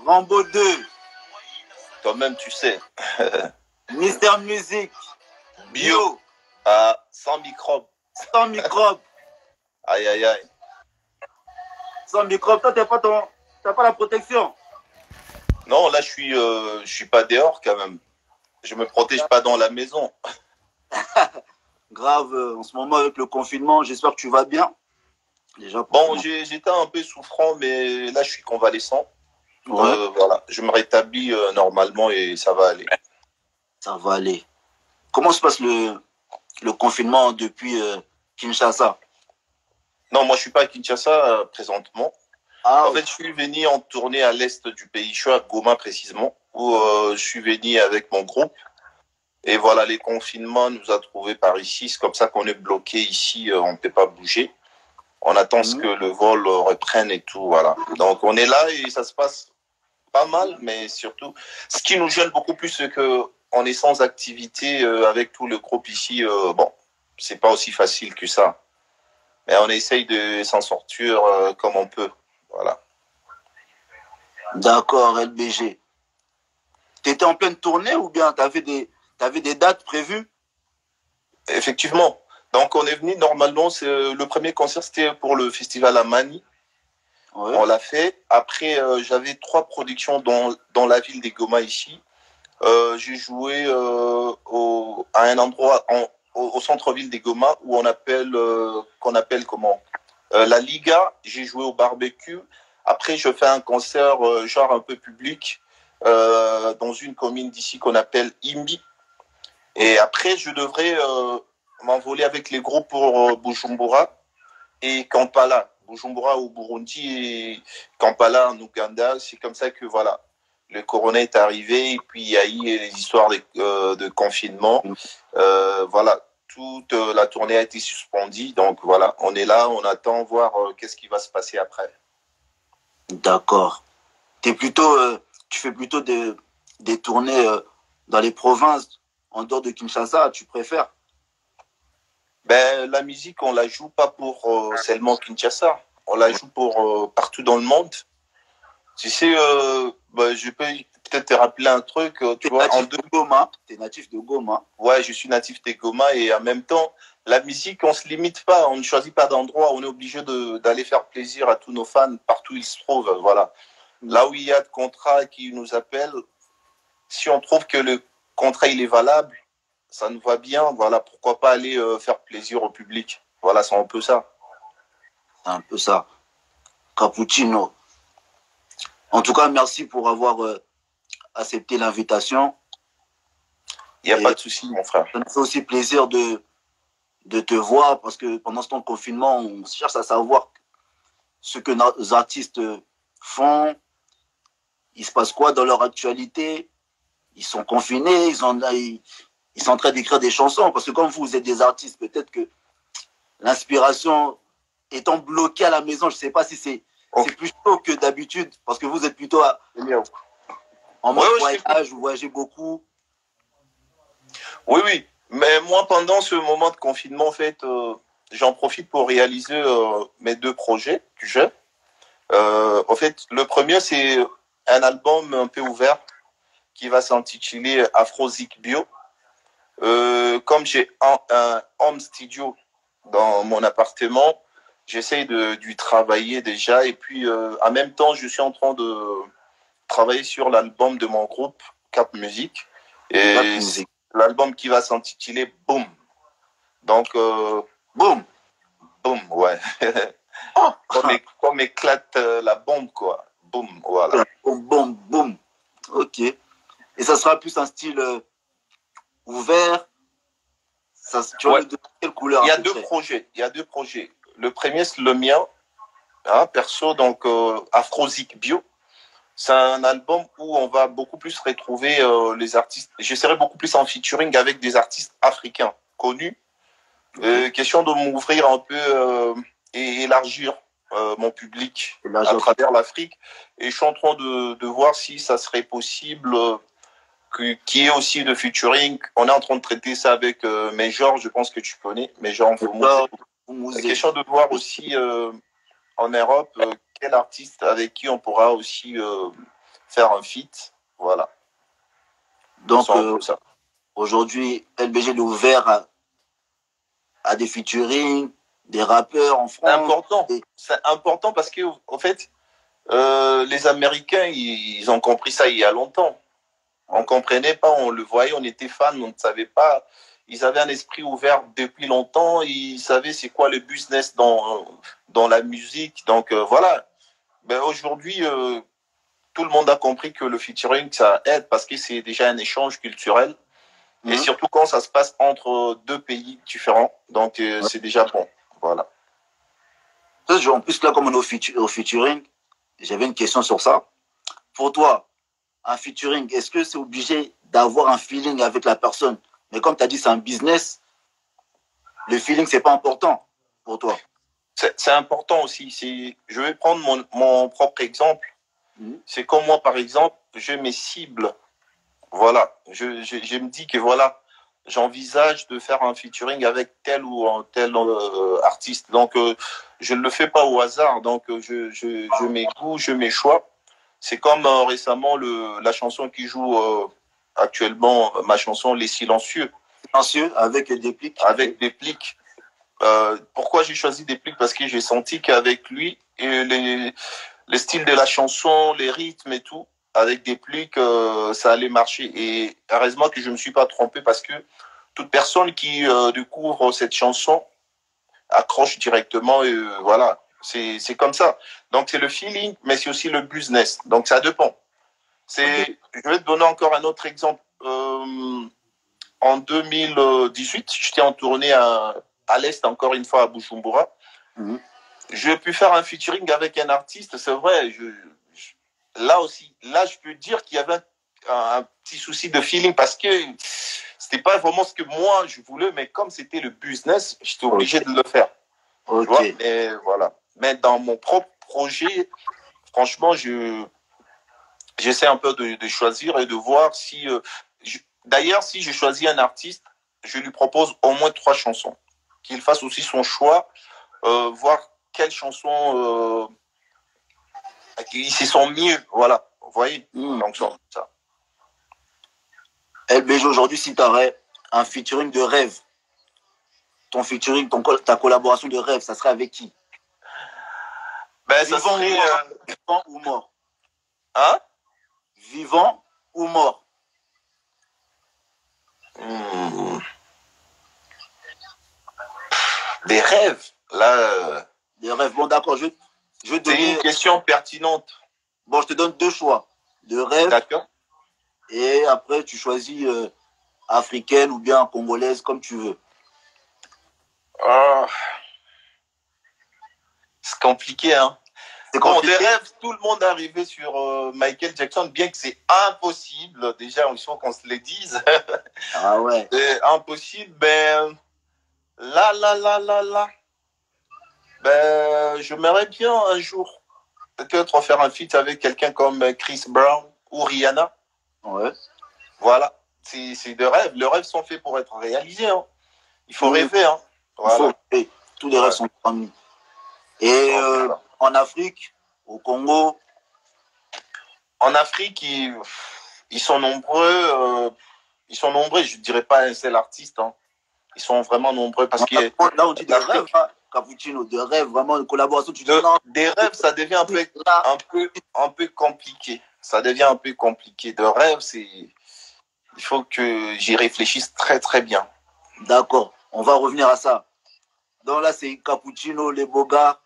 Rambo 2, Toi-même, tu sais. Mister Music, Bio, Sans microbes. sans microbes. Aïe, aïe, aïe. Sans microbes, toi, t'as pas la protection. Non, là, je suis pas dehors quand même. Je me protège pas dans la maison. Grave, en ce moment, avec le confinement, j'espère que tu vas bien. Déjà, Bon, j'étais un peu souffrant, mais là, je suis convalescent. Ouais. Voilà, je me rétablis normalement et ça va aller. Ça va aller. Comment se passe le confinement depuis Kinshasa? Non, moi, je suis pas à Kinshasa présentement. Ah, En fait, je suis venu en tournée à l'est du pays. Je suis à Goma précisément, où je suis venu avec mon groupe. Et voilà, les confinements nous a trouvés par ici. C'est comme ça qu'on est bloqué ici. On ne peut pas bouger. On attend ce que le vol reprenne et tout. Voilà. Donc, on est là et ça se passe pas mal, mais surtout, ce qui nous gêne beaucoup plus, c'est qu'on est sans activité avec tout le groupe ici. Bon, c'est pas aussi facile que ça. Mais on essaye de s'en sortir comme on peut. Voilà. d'accord, LBG. T'étais en pleine tournée ou bien t'avais des dates prévues? Effectivement. Donc, on est venu normalement. Le premier concert, c'était pour le festival à Mani. Ouais. On l'a fait. Après, j'avais 3 productions dans la ville des Goma ici. J'ai joué à un endroit au centre-ville des Goma où qu'on appelle comment la Liga. J'ai joué au barbecue. Après, je fais un concert genre un peu public dans une commune d'ici qu'on appelle Imbi. Et après, je devrais m'envoler avec les groupes pour Bujumbura et Kampala. Bujumbura au Burundi et Kampala en Ouganda. C'est comme ça que voilà, le corona est arrivé et puis il y a eu les histoires de confinement. Voilà, toute la tournée a été suspendue. Donc voilà, on est là, on attend voir qu'est-ce qui va se passer après. D'accord. Tu fais plutôt des tournées dans les provinces en dehors de Kinshasa, tu préfères? Ben, la musique, on la joue pas pour seulement Kinshasa. On la joue pour partout dans le monde. Tu sais, ben, je peux peut-être te rappeler un truc. Tu vois, de Goma. T'es natif de Goma. Ouais, je suis natif de Goma et en même temps, la musique, on se limite pas, on ne choisit pas d'endroit. On est obligé d'aller faire plaisir à tous nos fans partout où ils se trouvent. Voilà. Là où il y a de contrats qui nous appellent, si on trouve que le contrat il est valable, ça nous va bien, voilà, pourquoi pas aller faire plaisir au public. Voilà, c'est un peu ça. C'est un peu ça. Cappuccino. En tout cas, merci pour avoir accepté l'invitation. Il n'y a pas de souci, mon frère. Ça me fait aussi plaisir de te voir parce que pendant ce temps de confinement, on cherche à savoir ce que nos artistes font. Il se passe quoi dans leur actualité? Ils sont confinés, ils sont en train d'écrire des chansons. Parce que comme vous êtes des artistes, peut-être que l'inspiration étant bloquée à la maison, je ne sais pas si c'est plus chaud que d'habitude. Parce que vous êtes plutôt en mode voyage, vous voyagez beaucoup. Oui, oui. Mais moi, pendant ce moment de confinement, en fait, j'en profite pour réaliser mes 2 projets que j'ai. En fait, le premier, c'est un album un peu ouvert qui va s'intituler Afrozik Bio. Comme j'ai un home studio dans mon appartement, j'essaye de travailler déjà et puis en même temps, je suis en train de travailler sur l'album de mon groupe Cap Music et l'album qui va s'intituler Boom. Donc Boom, boom, ouais. Comme éclate la bombe quoi. Boom, voilà. Boum, boum, boum. Ok. Et ça sera plus un style ouvert. Ça, tu vois, de quelle couleur? Il y a 2 projets. Il y a 2 projets. Le premier, c'est le mien, hein, perso, donc Afrozik Bio. C'est un album où on va beaucoup plus retrouver les artistes. J'essaierai beaucoup plus en featuring avec des artistes africains connus. Question de m'ouvrir un peu et élargir mon public à travers l'Afrique. Et je suis en train de voir si ça serait possible qu'il y ait aussi de featuring. On est en train de traiter ça avec Major, je pense que tu connais. Major Mfoumou. Question de voir aussi en Europe quel artiste avec qui on pourra aussi faire un feat. Voilà. Donc, aujourd'hui, LBG est ouvert à des featuring, des rappeurs en France. C'est important parce que, en fait, les Américains, ils ont compris ça il y a longtemps. On ne comprenait pas, on le voyait, on était fans, on ne savait pas. Ils avaient un esprit ouvert depuis longtemps, ils savaient c'est quoi le business dans la musique. Donc voilà. Ben, aujourd'hui, tout le monde a compris que le featuring, ça aide parce que c'est déjà un échange culturel. Et surtout quand ça se passe entre deux pays différents. Donc c'est déjà bon. Voilà. En plus, là, comme on est au featuring, j'avais une question sur ça. Pour toi, un featuring, est-ce que c'est obligé d'avoir un feeling avec la personne? Mais comme tu as dit, c'est un business, le feeling, c'est pas important pour toi. C'est important aussi. Je vais prendre mon propre exemple. C'est comme moi, par exemple, je mes cibles. Voilà. Je me dis que voilà, j'envisage de faire un featuring avec tel ou tel artiste. Donc, je ne le fais pas au hasard. Donc, je mets goût, je mets choix. C'est comme récemment la chanson qui joue actuellement, ma chanson Les Silencieux. Silencieux, avec Déplique. Avec Déplique. Pourquoi j'ai choisi Déplique? Parce que j'ai senti qu'avec lui, et les styles de la chanson, les rythmes et tout, avec Déplique, ça allait marcher. Et heureusement que je ne me suis pas trompé parce que toute personne qui découvre cette chanson accroche directement et voilà. C'est comme ça. Donc, c'est le feeling, mais c'est aussi le business. Donc, ça dépend. Je vais te donner encore un autre exemple. En 2018, j'étais en tournée à l'Est, encore une fois, à Bujumbura. J'ai pu faire un featuring avec un artiste, c'est vrai. Là aussi, je peux dire qu'il y avait un petit souci de feeling parce que c'était pas vraiment ce que moi je voulais, mais comme c'était le business, j'étais obligé de le faire. Tu vois, mais voilà. Mais dans mon propre projet, franchement, j'essaie un peu de choisir et de voir si. D'ailleurs, si je choisis un artiste, je lui propose au moins 3 chansons. Qu'il fasse aussi son choix, voir quelles chansons qui sont mieux. Voilà. Vous voyez? Donc, ça. LBG, aujourd'hui, si tu aurais un featuring de rêve, ton featuring, ta collaboration de rêve, ça serait avec qui? Ben, ça serait vivant ou mort? Hein? Vivant ou mort? Des rêves, là. Des rêves. Bon, d'accord, je vais te donner. C'est une question pertinente. Bon, je te donne 2 choix. De rêve. D'accord. Et après, tu choisis africaine ou bien congolaise, comme tu veux. C'est compliqué, hein. Bon, des rêves, tout le monde est arrivé sur Michael Jackson, bien que c'est impossible. Déjà, il faut qu'on se le dise. Ah ouais. C'est impossible. Ben, là. Ben, j'aimerais bien un jour peut-être faire un feat avec quelqu'un comme Chris Brown ou Rihanna. Ouais. Voilà. C'est des rêves. Les rêves sont faits pour être réalisés. Hein. Il faut rêver. Hein. Voilà. Tous les rêves sont permis. Et en Afrique, au Congo? En Afrique, ils sont nombreux. Je ne dirais pas un seul artiste. Hein. Ils sont vraiment nombreux parce que là, on dit des rêves, hein, Cappuccino, de rêves, vraiment, de collaboration. Des rêves, ça devient un peu compliqué. Ça devient un peu compliqué. De rêve, il faut que j'y réfléchisse très, très bien. D'accord, on va revenir à ça. Donc là, c'est Cappuccino, Les Bogas,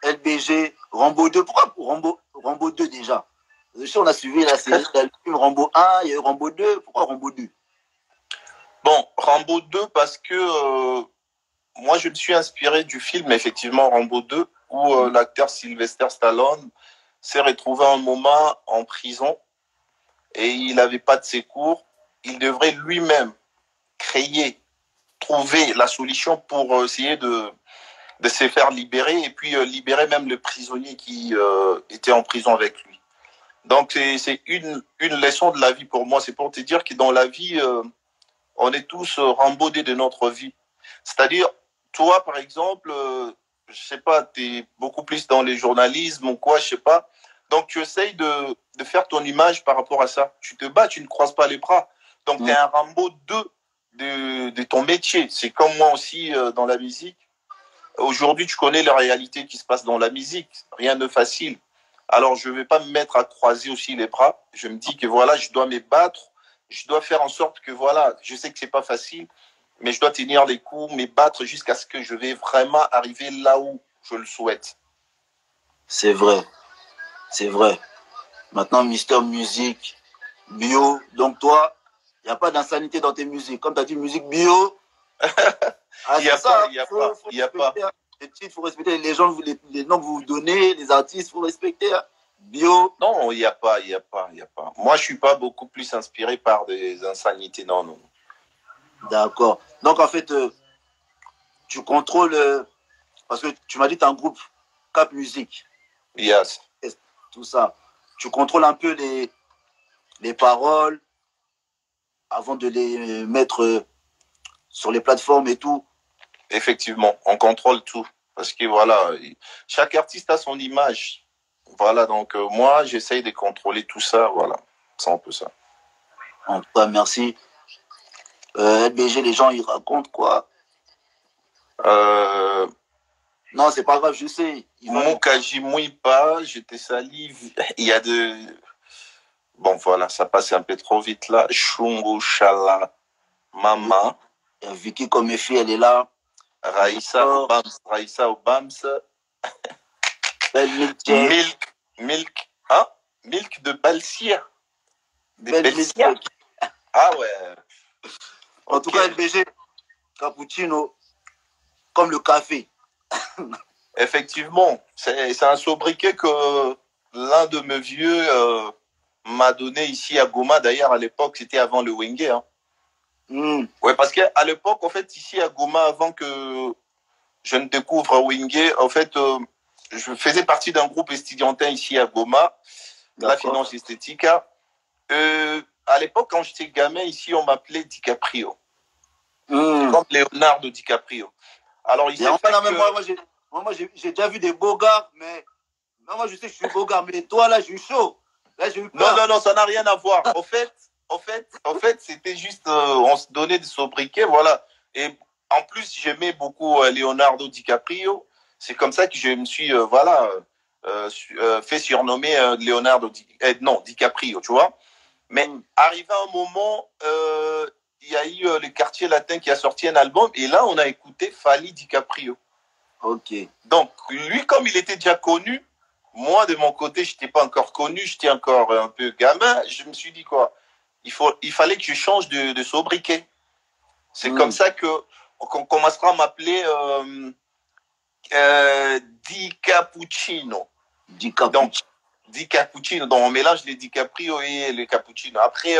LBG, Rambo 2. Pourquoi Rambo 2 déjà? Si on a suivi la série, il y a eu Rambo 1, il y a eu Rambo 2. Pourquoi Rambo 2? Bon, Rambo 2 parce que moi, je me suis inspiré du film, effectivement, Rambo 2, où l'acteur Sylvester Stallone s'est retrouvé un moment en prison et il n'avait pas de secours. Il devrait lui-même trouver la solution pour essayer de se faire libérer et puis libérer même le prisonnier qui était en prison avec lui. Donc, c'est une leçon de la vie pour moi. C'est pour te dire que dans la vie, on est tous rambodés de notre vie. C'est-à-dire, toi, par exemple, je sais pas, tu es beaucoup plus dans les journalismes ou quoi, je sais pas. Donc, tu essayes de faire ton image par rapport à ça. Tu te bats, tu ne croises pas les bras. Donc, tu es un Rambo 2 de ton métier. C'est comme moi aussi dans la musique. Aujourd'hui, tu connais la réalité qui se passe dans la musique. Rien de facile. Alors, je ne vais pas me mettre à croiser aussi les bras. Je me dis que voilà, je dois me battre. Je dois faire en sorte que voilà, je sais que ce n'est pas facile, mais je dois tenir les coups, me battre jusqu'à ce que je vais vraiment arriver là où je le souhaite. C'est vrai. C'est vrai. Maintenant, Mister Music, bio. Donc, toi, il n'y a pas d'insanité dans tes musiques. Comme tu as dit, musique bio. Il n'y a pas, il n'y a pas. Il n'y a pas. Les titres, il faut respecter les gens, les noms que vous donnez, les artistes, il faut respecter. Bio. Non, il n'y a pas, il n'y a pas, il n'y a pas. Moi, je ne suis pas beaucoup plus inspiré par des insanités. Non, non. D'accord. Donc, en fait, tu contrôles. Parce que tu m'as dit, tu as un groupe Cap Music. Yes. Tout ça. Tu contrôles un peu les paroles avant de les mettre sur les plateformes et tout. Effectivement, on contrôle tout. Parce que voilà, chaque artiste a son image. Voilà, donc moi, j'essaye de contrôler tout ça. Voilà, c'est un peu ça. En tout cas, merci. LBG, les gens, ils racontent quoi? Non, c'est pas grave, je sais. Moukaji Mouipa, j'étais salive. Il y a de. Bon, voilà, ça passe un peu trop vite là. Chungo Chala, Mama. Vicky Komefi, elle est là. Raïssa Obams. Milk. Hein? Milk de Balsia. Balsia. Ah ouais. En tout cas, LBG, cappuccino, comme le café. Effectivement, c'est un sobriquet que l'un de mes vieux m'a donné ici à Goma. D'ailleurs, à l'époque, c'était avant le Wenge. Hein. Ouais, parce qu'à l'époque, en fait, ici à Goma, avant que je ne découvre Wenge, en fait, je faisais partie d'un groupe estudiantin ici à Goma, la finance esthétique. À l'époque, quand j'étais gamin, ici, on m'appelait DiCaprio. Comme Leonardo DiCaprio. Alors, il s'est fait que... Moi, j'ai déjà vu des beaux gars, mais moi, je sais que je suis beau gars, mais toi, là, je suis chaud. Là, j'ai eu peur. Non, ça n'a rien à voir. En fait, c'était juste, on se donnait des sobriquets, voilà. Et en plus, j'aimais beaucoup Leonardo DiCaprio. C'est comme ça que je me suis, fait surnommer DiCaprio, tu vois. Mais arrivé à un moment, il y a eu le Quartier Latin qui a sorti un album, et là, on a écouté Fally DiCaprio. Ok. Donc, lui, comme il était déjà connu, moi, de mon côté, je n'étais pas encore connu, j'étais encore un peu gamin. Je me suis dit quoi, il fallait que je change de sobriquet. C'est comme ça qu'on commencera à m'appeler Di Cappuccino. Donc, Di Cappuccino. Donc, on mélange les DiCaprio et les Cappuccino. Après,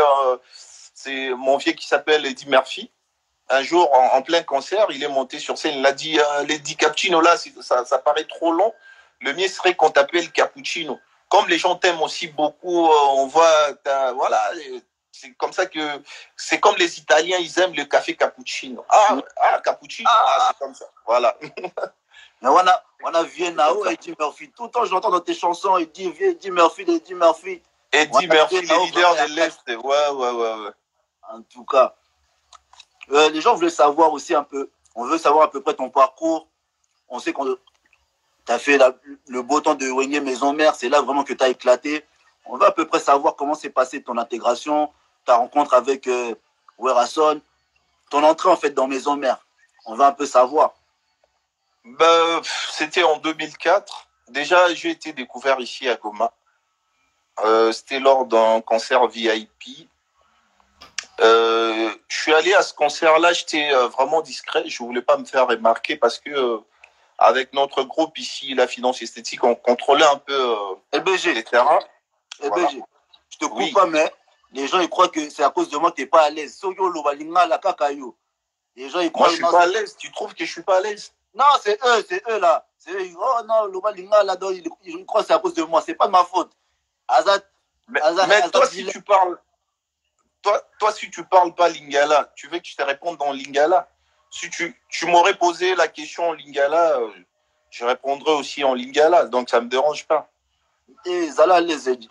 c'est mon vieux qui s'appelle Eddie Murphy. Un jour, en plein concert, il est monté sur scène. Il a dit les DiCappuccino, là, ça paraît trop long. Le mieux serait qu'on t'appelle Cappuccino. Comme les gens t'aiment aussi beaucoup, on voit, voilà, c'est comme ça que, c'est comme les Italiens, ils aiment le café cappuccino. Cappuccino, c'est comme ça, voilà. Mais on a Vienao et Eddie Murphy. Tout le temps, j'entends dans tes chansons, Eddie Murphy. Eddie Murphy, le leader de l'Est, ouais. En tout cas, les gens voulaient savoir aussi un peu, on veut savoir à peu près ton parcours. On sait qu'on tu as fait le beau temps de Wenge Maison Mère, c'est là vraiment que tu as éclaté. On veut à peu près savoir comment s'est passée ton intégration, ta rencontre avec Werason, ton entrée en fait dans Maison Mère. On veut un peu savoir. C'était en 2004. Déjà, j'ai été découvert ici à Goma. C'était lors d'un concert VIP. Je suis allé à ce concert-là, j'étais vraiment discret. Je ne voulais pas me faire remarquer parce que avec notre groupe ici, la finance esthétique, on contrôlait un peu les terrains. LBG, voilà. Je te coupe pas, mais les gens ils croient que c'est à cause de moi que tu n'es pas à l'aise. Les gens ils croient. Moi, je suis pas à l'aise. Tu trouves que je suis pas à l'aise? Non, c'est eux là. C'est eux. Oh non, Lobalinga là-dedans, ils croient que c'est à cause de moi. C'est pas de ma faute. Azad. Mais toi, si tu parles. Toi, si tu parles pas lingala, tu veux que je te réponde dans lingala? Si tu m'aurais posé la question en lingala, je répondrais aussi en lingala, donc ça me dérange pas. Et Zala les aide.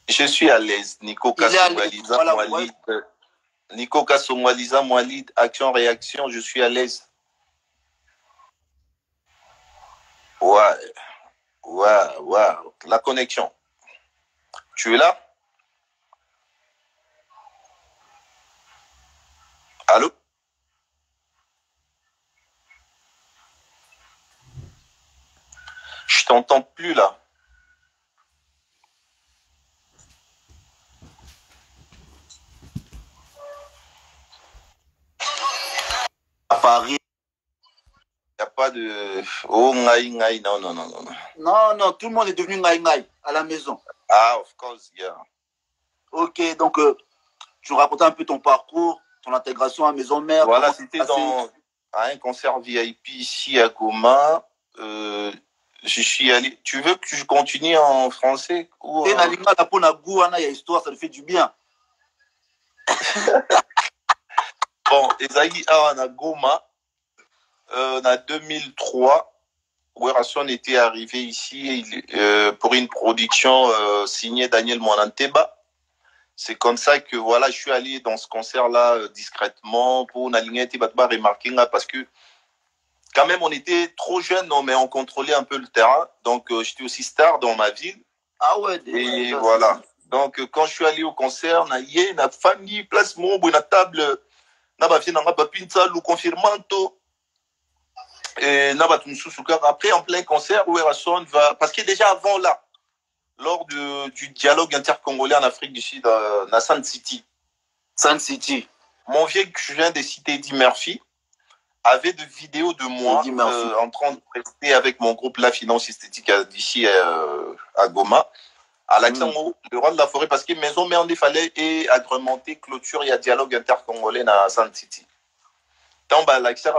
Je suis à l'aise. Nico Kassongwaliza, voilà, Moualid. Nico Kassongwaliza, Moualid, action-réaction, je suis à l'aise. Ouais, ouais. La connexion. Tu es là? Allô? Je t'entends plus là. À Paris. Il n'y a pas de... Oh, ngaï, non. Non, tout le monde est devenu ngaï à la maison. Ah, of course, yeah. Ok, donc tu racontais un peu ton parcours, ton intégration à Maison Mère. Voilà, c'était à un concert VIP ici à Goma. Je suis allé... Tu veux que je continue en français ou et Nalinga la pona gouana, il y a histoire, ça lui fait du bien. Bon, Esaïe à Goma, en 2003, Werrason était arrivé ici pour une production signée Daniel Mwananteba. C'est comme ça que voilà, je suis allé dans ce concert-là discrètement pour Nalinga Tibatba remarquer parce que quand même, on était trop jeunes, non, mais on contrôlait un peu le terrain. Donc, j'étais aussi star dans ma ville. Ah ouais. Et voilà. Donc, quand je suis allé au concert, na famille, place mon na table, na ba vie na ba pinza lu confirmanto. Et na ba après en plein concert, Werrason va parce que déjà avant là, lors du dialogue intercongolais en Afrique du Sud, à Sun City. Mon vieux que je viens de citer, Eddie Murphy, avait de vidéos de moi en train de prester avec mon groupe La Finance Esthétique d'ici à Goma, à l'accent le roi de la forêt, parce que Maison Mère, il fallait agrémenter clôture et dialogue intercongolais à Sun City. Donc, l'accent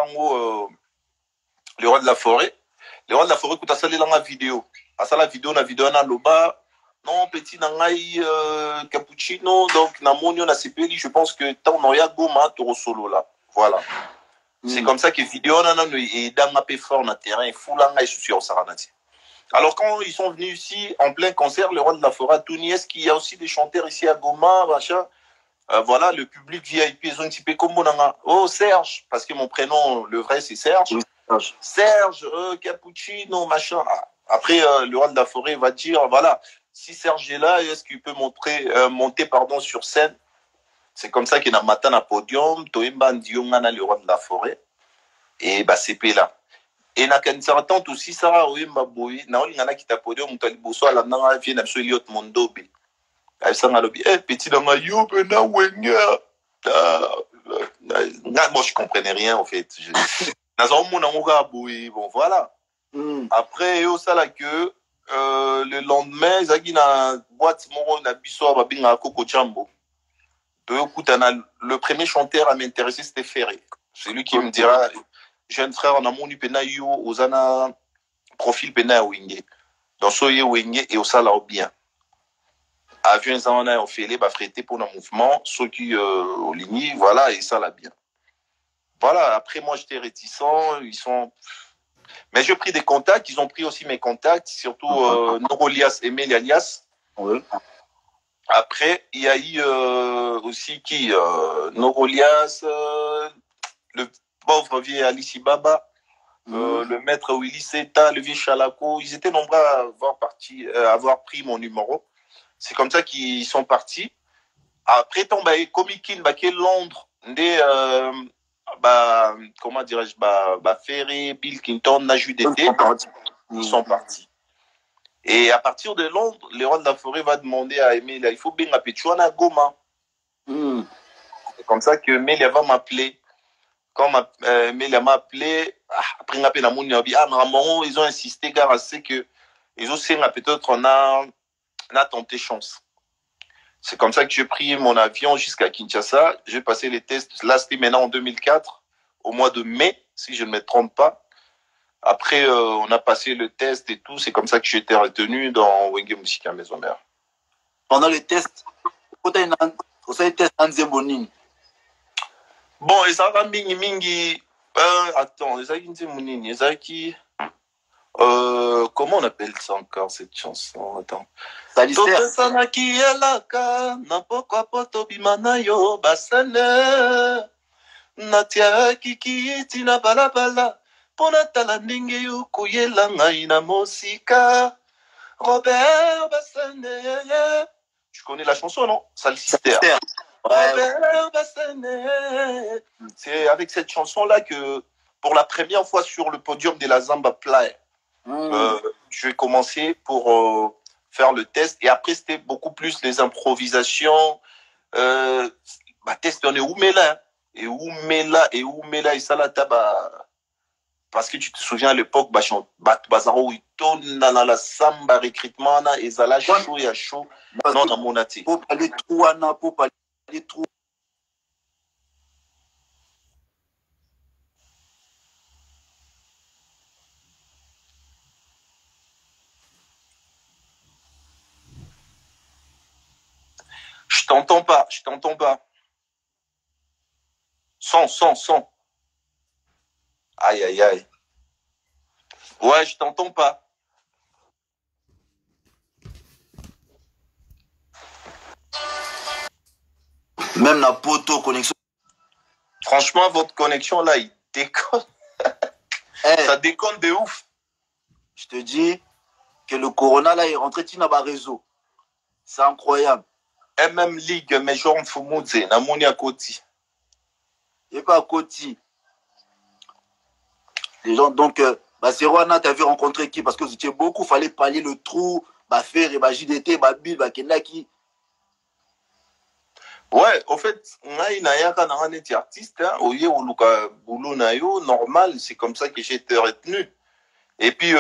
le roi de la forêt, écoute, ça, la vidéo. À ça, la vidéo, na loba, non, petit nangai cappuccino, donc, na monio, na CPL, je pense que tant on a Goma, toro solo là. Voilà. C'est comme ça que vidéo et dans ma fort na terrain et foulanga et sur Saranati. Alors quand ils sont venus ici en plein concert, le roi de la forêt Touni, est-ce qu'il y a aussi des chanteurs ici à Goma, machin voilà, le public VIP, ils ont un petit peu comme oh Serge, parce que mon prénom, le vrai c'est Serge. Serge, cappuccino, machin. Après, le roi de la forêt va dire, voilà, si Serge est là, est-ce qu'il peut monter sur scène? C'est comme ça qu'il y a un matin à podium, Toimba Ndiongana, le roi de la forêt, et c'est là. Et na kanisa tante aussi Sarah Oemba Boy, na oli ngana kita podium, mutali boso ala nanga vie na Eliot Mondobe. Ay sanga lobi, petit dans ma yobe na wenga. Moi je comprenais rien en fait. Bon voilà. Après au sala que le lendemain, zagi na boîte moro na biso ba binga Coco Chambo. Le premier chanteur à m'intéresser, c'était Ferré. C'est lui qui me dira, jeune frère, on a mon pena yo, osana profil pena wingé. Donc, soyez wingé et au sala bien. Avion, on a fait les frété pour le mouvement, ceux qui au ligne, voilà, et ça l'a bien. Voilà, après, moi, j'étais réticent, mais j'ai pris des contacts, ils ont pris aussi mes contacts, surtout Norolias et Mélianias. Oui. Après, il y a eu aussi Norolias, le pauvre vieux Alice Baba, le maître Willy Seta, le vieux Chalako. Ils étaient nombreux à avoir pris mon numéro. C'est comme ça qu'ils sont partis. Après, Comic In, Londres, comment dirais-je, Ferry, Bill Clinton, Naju d'été, ils sont partis. Et à partir de Londres, le roi de la forêt va demander à Emile, il faut bien appeler Chouana Goma. C'est comme ça que Melia va m'appeler. Quand Melia m'a appelé, après ils ont insisté car c'est que ils ont peut-être on a tenté chance. C'est comme ça que j'ai pris mon avion jusqu'à Kinshasa. J'ai passé les tests. Là, c'était maintenant en 2004, au mois de mai, si je ne me trompe pas. Après, on a passé le test et tout. C'est comme ça que j'ai été retenu dans Wenge Musica Maison Mère. Pendant les tests, vous avez les tests en Zembonine. Bon, et ça va mingi. Attends, les Zaki Nzemounine, les Zaki. comment on appelle ça encore, cette chanson? Attends. Salister. Topesanaki elaka, napokwa poto bimana yo basane. Natia kiki tina balabala, pona tala ndenge yo kuyela ngai na mosika. Robert Bassane. Tu connais la chanson, non? Salister. Robert Bassane. C'est avec cette chanson-là que, pour la première fois sur le podium de la Zamba Play, je vais commencer pour faire le test. Et après, c'était beaucoup plus les improvisations. Test, on est Oumela. Et Oumela, et Salata, parce que tu te souviens à l'époque, Bazaro, il tourne dans la samba recrutement, et Zala chaud et chaud. Non, dans mon athée. Pour parler trop, Anna, pour parler trop. Je t'entends pas. Son. Aïe. Ouais, je t'entends pas. Même la poteau connexion. Franchement, votre connexion là, il déconne. Ça déconne de ouf. Je te dis que le Corona là est rentré dans le réseau. C'est incroyable. MM League, mais genre Mfumudze, Namoni à Koti. Et pas à Koti. Les gens, donc, c'est Rwanda, tu avais rencontré qui? Parce que vous étiez beaucoup, il fallait pallier le trou, faire, JDT, Bill, Kenaki. Ouais, au fait, on a une artiste, normal, c'est comme ça que j'ai été retenu. Et puis,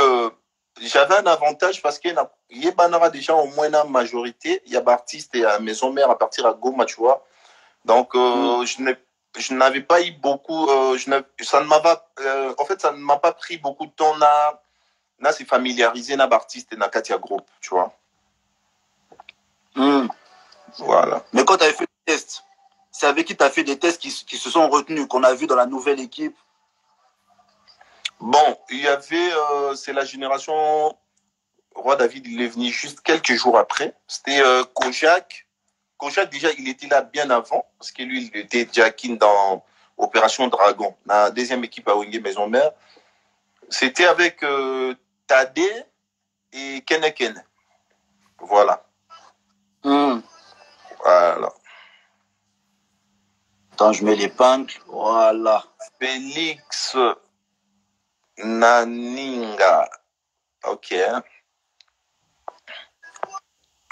j'avais un avantage parce qu'il y a déjà au moins une majorité, il y a des artistes et à maison mère à partir à Goma, tu vois. Donc, je n'avais pas eu beaucoup, ça ne m'a pas pris beaucoup de temps là, c'est familiarisé avec l'artiste et avec Katia Group, tu vois. Voilà. Mais quand tu avais fait des tests, c'est avec qui tu as fait des tests qui se sont retenus, qu'on a vu dans la nouvelle équipe? Bon, il y avait, c'est la génération, Roi David, il est venu juste quelques jours après. C'était Kojak. Kojak, déjà, il était là bien avant, parce que lui, il était Jackin dans Opération Dragon, la deuxième équipe à Wenge Maison Mère. C'était avec Tadé et Keneken. Voilà. Voilà. Attends, je mets l'épingle. Voilà. Félix Naninga. Ok.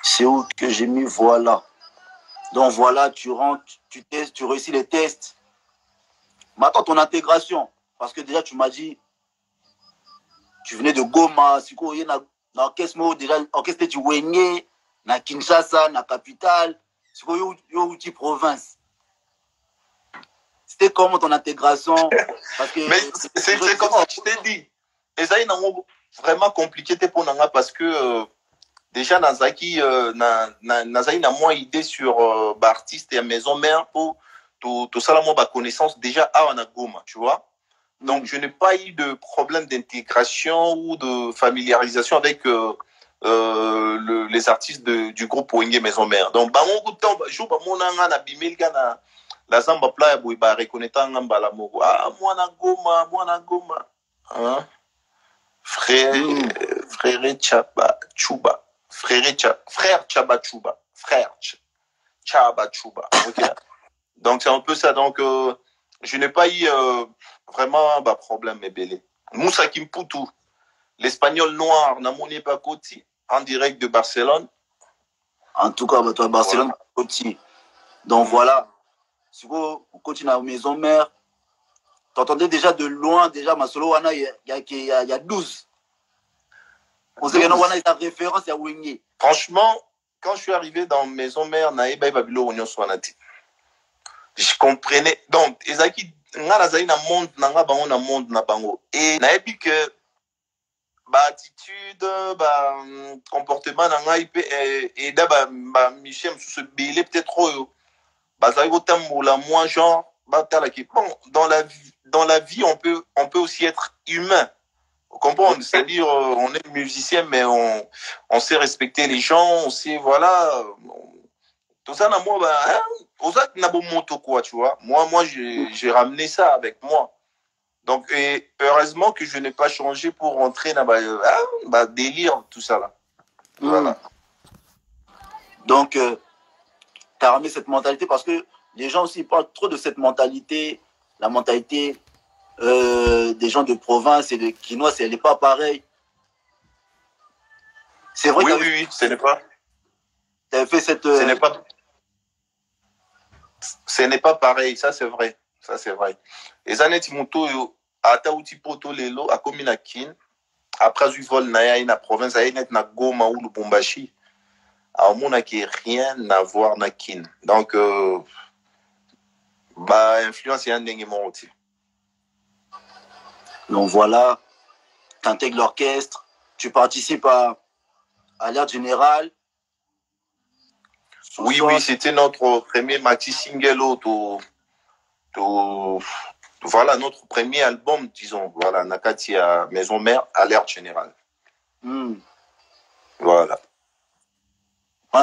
C'est où que j'ai mis voilà. Donc voilà, tu rentres, tu testes, tu réussis les tests. Maintenant, ton intégration. Parce que déjà, tu m'as dit, tu venais de Goma, si tu dans quel mot déjà, en quest tu Wenge, na Kinshasa, na capitale, si tu province. C'était comment ton intégration? Parce que mais c'est comme ça que je t'ai dit. Et ça, il est vraiment compliqué pour nous parce que déjà, Nazaki n'a moins idée sur l'artiste et la maison mère pour tout ça, ma connaissance déjà à Goma, tu vois. Donc, je n'ai pas eu de problème d'intégration ou de familiarisation avec les artistes du groupe Wenge Maison Mère. Donc, mon temps, je vais la Zamba Playa, je reconnaître la mogo. Ah, moi na Goma. Hein? Frère Chaba Chuba. Frère Chaba Chuba. Frère Chaba Chuba. Ok. Donc, c'est un peu ça. Donc, je n'ai pas eu vraiment problème, mes bélés. Moussa Kimputu, l'espagnol noir, Namoni Pakoti, en direct de Barcelone. En tout cas, toi, Barcelone, voilà. Donc, voilà. Si vous continuez à la maison mère, tu entendais déjà de loin, déjà, Masolo Wana, il y a 12. On sait qu'il y a la référence à Wenge. Franchement, quand je suis arrivé dans maison mère, Naïba Babilo Union Swanati, je comprenais. Donc, Ezaki, Ngala na monde, Nanga Bango na monde na Bango. Et Naïbi que, attitude, comportement, Nanga et d'abord, Michel, sous ce billet, peut-être trop. Moi, genre, bon, dans la vie, on peut aussi être humain. Comprendre, c'est-à-dire on est musicien, mais on sait respecter les gens, on sait, voilà. Tout ça, moi, bah, on n'a pas moto, quoi, tu vois. Moi j'ai ramené ça avec moi. Donc, et heureusement que je n'ai pas changé pour rentrer dans délire, tout ça, là. Voilà. Donc, tu as ramené cette mentalité parce que les gens aussi parlent trop de cette mentalité, la mentalité des gens de province et de Quinois, elle n'est pas pareille. C'est vrai oui, ce n'est pas. Tu avais fait cette. Ce n'est pas pareil, ça c'est vrai. Ça c'est vrai. Et ça n'est pas ata uti poto lelo a komi na kin après du vol na na province a net na Goma ou Lubumbashi a mona qui rien à voir na kin. Donc influence est un dingue monti. Donc voilà, tu intègres l'orchestre, tu participes à l'Air Général. Oui, c'était notre premier maxi single voilà, notre premier album, disons, voilà, Nakati à Maison Mère, à l'Air Général. Voilà.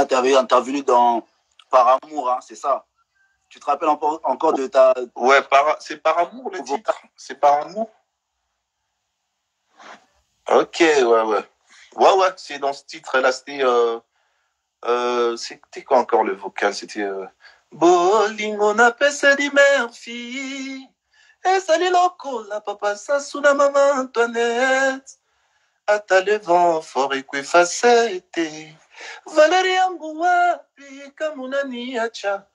Tu avais intervenu dans Par Amour, hein, c'est ça. Tu te rappelles encore de ta... Ouais, c'est Par Amour le titre. C'est Par Amour. Ok, ouais, c'est dans ce titre-là, c'était quoi encore le vocal? C'était Bolingo na pesa di Murphy. Ezali lokola papa Sasuna maman Antoinette. Ata le vent fort ekweface te. Valérie Mbouapi kamunani acha.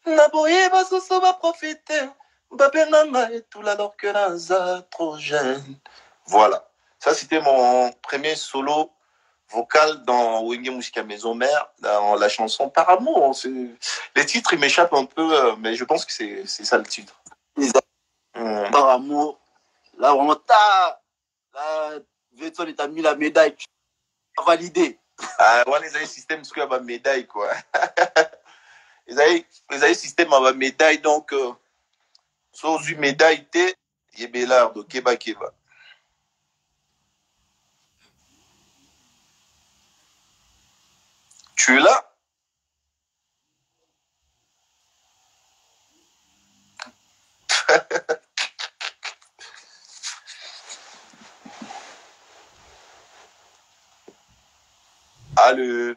Naboye basusu baprofite. Babenganga etula alors que naza trop jeune. Voilà. Ça, c'était mon premier solo vocal dans Wenge Musica Maison Mère, dans la chanson Par Amour. Les titres, ils m'échappent un peu, mais je pense que c'est ça le titre. Par Amour. Là, vraiment, là, Vetson, il t'a mis la médaille. Tu as validé. Ah, ouais, les systèmes, parce qu'il y a une médaille, quoi. Les avez système à la médaille, donc, sous une médaille, il y a Bélard, de Keba. Tu es là? Allô?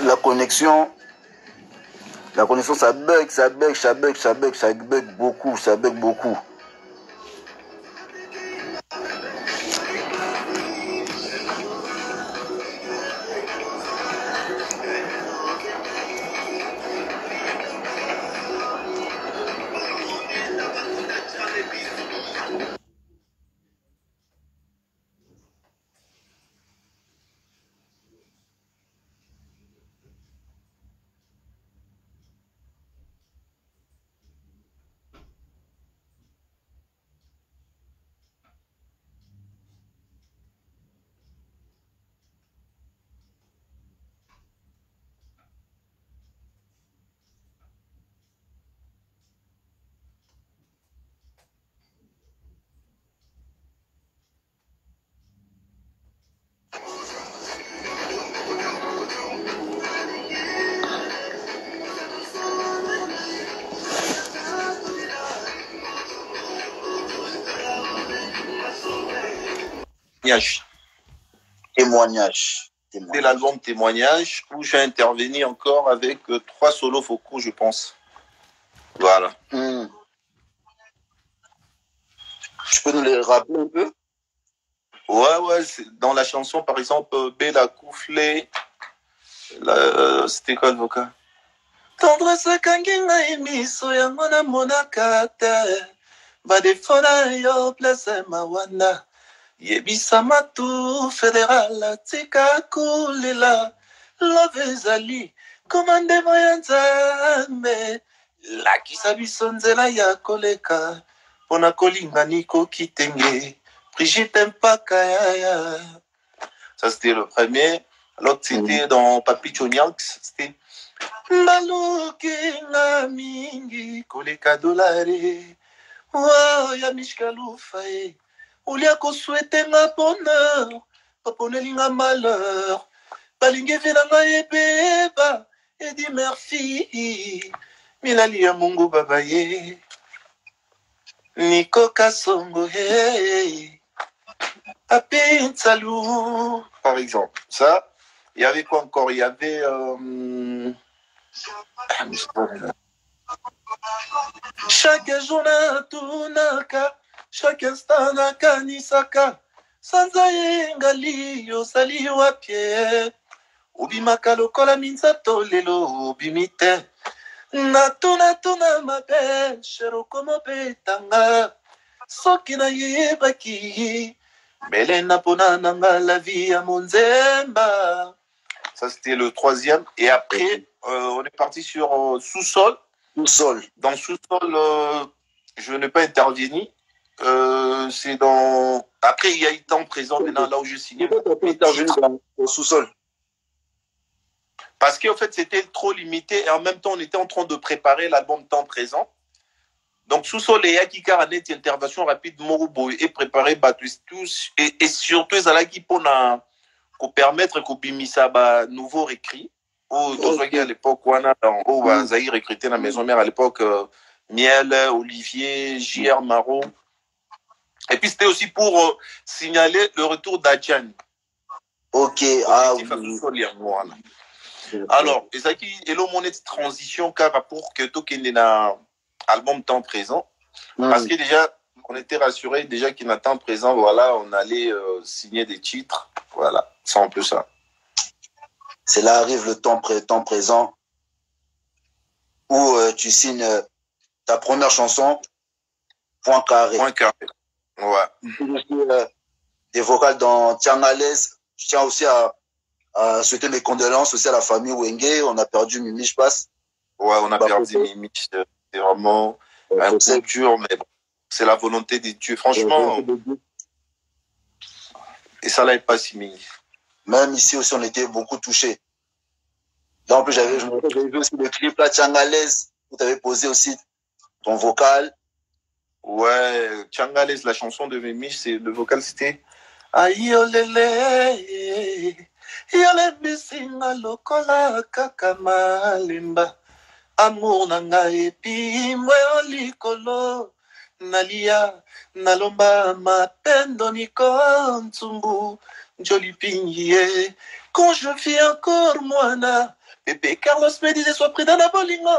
La connexion, ça bug beaucoup. Témoignage. C'est l'album Témoignage où j'ai intervenu encore avec 3 solos vocaux, je pense. Voilà. Tu peux nous les rappeler un peu? Ouais, dans la chanson, par exemple, Bella Kouflé, c'était quoi le vocal? Tendresse kanginga imiso ya mwana monakate, badefona yo place mawana. Yebisa matu fédéral tika kulela love ezali Komande moya nzambe lakisa biso nzela ya koleka pona kolinga niko kitenge Brigitte mpaka yaya. Ça c'était le premier. L'autre c'était dans Papi Choniax, c'était Maluki nga mingi koleka dolare wa ya mishkalufa e ulia ko souhaiter nga bonheur paponeli nga malheur balingi vina nga ebeba edi merci milali ya mungu baba ye Niko Kasongo hey Papi Salou par exemple. Ça, il y avait quoi encore? Il y avait chaque jour natunaka, chaque instant nakanisaka, sanza yengali yosali wapie, ubimaka lokola minzato lelo ubimite, natuna mabe, sheroko mobetanga, soki na yebaki, belena pona nanga la vie à Monzemba. Ça, c'était le troisième. Et après, on est parti sur Sous-sol. Sous-sol. Dans Sous-sol, je n'ai pas intervenu. C'est dans... Après, il y a eu Temps présent, maintenant, là où je signais. Pourquoi tu n'as pas intervenu dans Sous-sol? Parce qu'en fait, c'était trop limité. Et en même temps, on était en train de préparer l'album Temps présent. Donc, Sous-sol et Yakika a une intervention rapide, Morubo, et préparé tous. Et surtout, ils allaient qui pour permettre que Bimisa ba nouveau récrit au à l'époque où on a Zahir recruté la maison mère à l'époque Miel, Olivier, JR Maro. Et puis c'était aussi pour signaler le retour d'Adjan. Ok, alors, et ça qui est le monnaie de transition car pour que tout qui est dans album Temps présent parce que déjà on était rassuré déjà qu'il y a Temps présent, voilà, on allait signer des titres, voilà. C'est un peu ça. C'est là arrive le temps présent où tu signes ta première chanson, Point Carré. Point Carré, ouais. Des vocales dans Tiangalaise. Je tiens aussi à souhaiter mes condoléances aussi à la famille Wenge. On a perdu Mimi, je passe. Ouais, on a perdu Mimi. C'est vraiment un coup dur, mais bon, c'est la volonté de Dieu. Franchement, et ça là est pas si mini. Même ici aussi, on était beaucoup touchés. Là, en plus, j'avais vu aussi le clip là, Tiangalaise, où tu avais posé aussi ton vocal. Ouais, Tiangalaise, la chanson de Mimi, le vocal c'était Aïe olele, yole bisinga lokola kakama limba, amour nanga epi mwe olikolo, nalia, nalomba mapendo niko ntumbu. Joli pingé, quand je vis encore moana, Pepe Carlos me disait sois près d'un bolingo,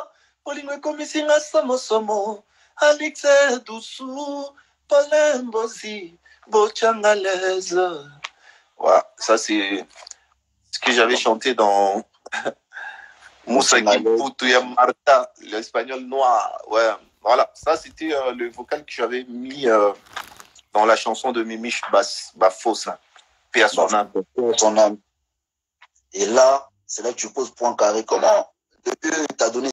bolingo comme ici à Somo, Alex Doussou, Paulin Bozi, Bochangalaise. Voilà, ça c'est ce que j'avais chanté dans Moussaki Poutuya Marta, l'espagnol noir. Ouais, voilà, ça c'était le vocal que j'avais mis dans la chanson de Mimiche Bafos. Paix à son âme. Et là, c'est là que tu poses Point Carré. Comment depuis tu as donné